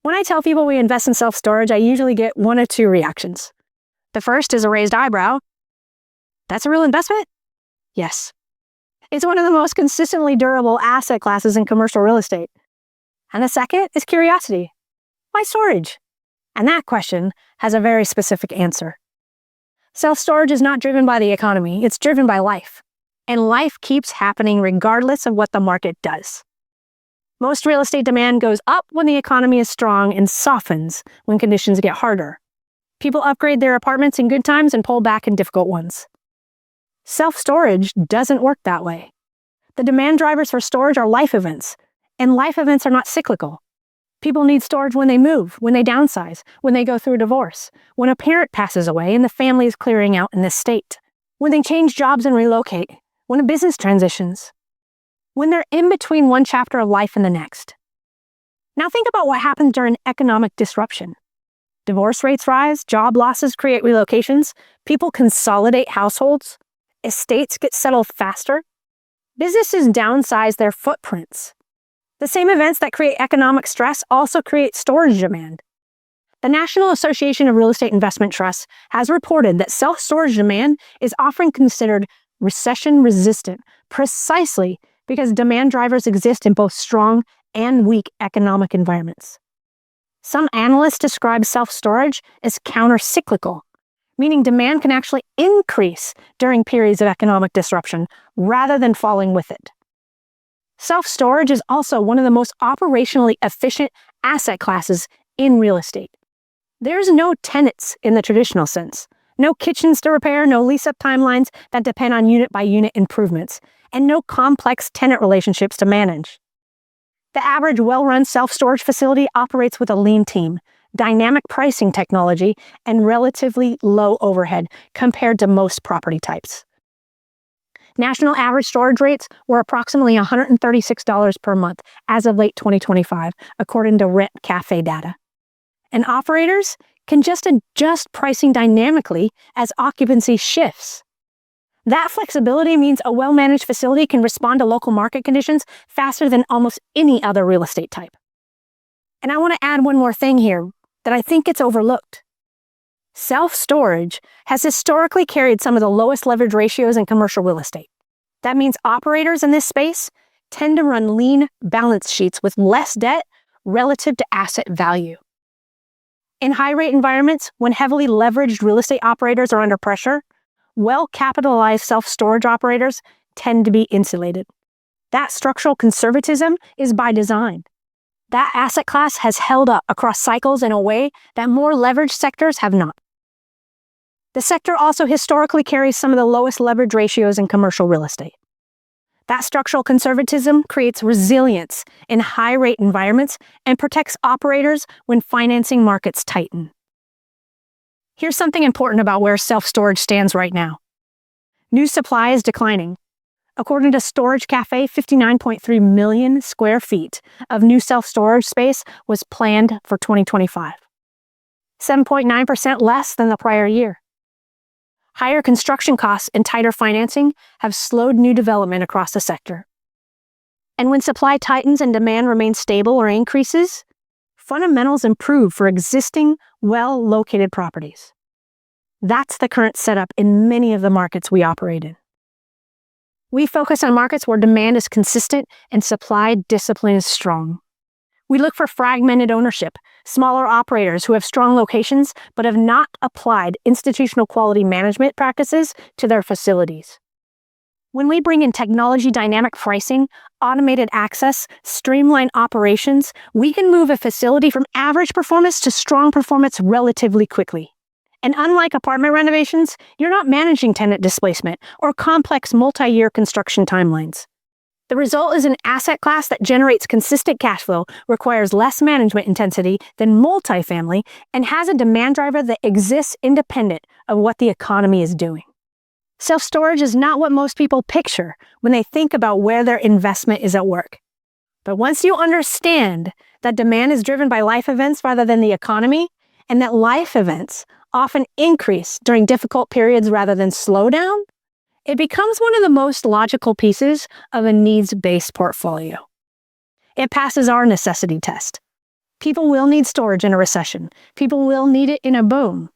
When I tell people we invest in self-storage, I usually get one of two reactions. The first is a raised eyebrow. That's a real investment? Yes. It's one of the most consistently durable asset classes in commercial real estate. And the second is curiosity. Why storage? And that question has a very specific answer. Self-storage is not driven by the economy, it's driven by life. And life keeps happening regardless of what the market does. Most real estate demand goes up when the economy is strong and softens when conditions get harder. People upgrade their apartments in good times and pull back in difficult ones. Self-storage doesn't work that way. The demand drivers for storage are life events, and life events are not cyclical. People need storage when they move, when they downsize, when they go through a divorce, when a parent passes away and the family is clearing out in this state, when they change jobs and relocate, when a business transitions, when they're in between one chapter of life and the next. Now think about what happens during economic disruption. Divorce rates rise, job losses create relocations, people consolidate households, estates get settled faster, businesses downsize their footprints. The same events that create economic stress also create storage demand. The National Association of Real Estate Investment Trusts has reported that self-storage demand is often considered recession-resistant, precisely because demand drivers exist in both strong and weak economic environments. Some analysts describe self-storage as counter-cyclical, meaning demand can actually increase during periods of economic disruption rather than falling with it. Self-storage is also one of the most operationally efficient asset classes in real estate. There's no tenants in the traditional sense, no kitchens to repair, no lease-up timelines that depend on unit-by-unit improvements, and no complex tenant relationships to manage. The average well-run self-storage facility operates with a lean team, dynamic pricing technology, and relatively low overhead compared to most property types. National average storage rates were approximately $136 per month as of late 2025, according to Rent Cafe data. And operators can just adjust pricing dynamically as occupancy shifts. That flexibility means a well-managed facility can respond to local market conditions faster than almost any other real estate type. And I want to add one more thing here that I think gets overlooked. Self-storage has historically carried some of the lowest leverage ratios in commercial real estate. That means operators in this space tend to run lean balance sheets with less debt relative to asset value. In high-rate environments, when heavily leveraged real estate operators are under pressure, well-capitalized self-storage operators tend to be insulated. That structural conservatism is by design. That asset class has held up across cycles in a way that more leveraged sectors have not. The sector also historically carries some of the lowest leverage ratios in commercial real estate. That structural conservatism creates resilience in high-rate environments and protects operators when financing markets tighten. Here's something important about where self-storage stands right now. New supply is declining. According to Storage Cafe, 59.3 million square feet of new self-storage space was planned for 2025, 7.9% less than the prior year. Higher construction costs and tighter financing have slowed new development across the sector. And when supply tightens and demand remains stable or increases, fundamentals improve for existing, well-located properties. That's the current setup in many of the markets we operate in. We focus on markets where demand is consistent and supply discipline is strong. We look for fragmented ownership, smaller operators who have strong locations but have not applied institutional quality management practices to their facilities. When we bring in technology dynamic pricing, automated access, streamlined operations, we can move a facility from average performance to strong performance relatively quickly. And unlike apartment renovations, you're not managing tenant displacement or complex multi-year construction timelines. The result is an asset class that generates consistent cash flow, requires less management intensity than multifamily, and has a demand driver that exists independent of what the economy is doing. Self-storage is not what most people picture when they think about where their investment is at work. But once you understand that demand is driven by life events rather than the economy, and that life events often increase during difficult periods rather than slow down, it becomes one of the most logical pieces of a needs-based portfolio. It passes our necessity test. People will need storage in a recession. People will need it in a boom.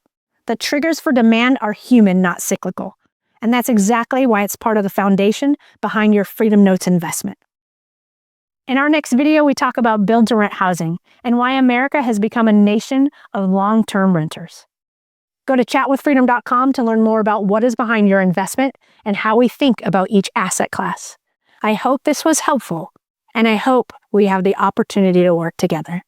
The triggers for demand are human, not cyclical. And that's exactly why it's part of the foundation behind your Freedom Notes investment. In our next video, we talk about build-to-rent housing and why America has become a nation of long-term renters. Go to chatwithfreedom.com to learn more about what is behind your investment and how we think about each asset class. I hope this was helpful, and I hope we have the opportunity to work together.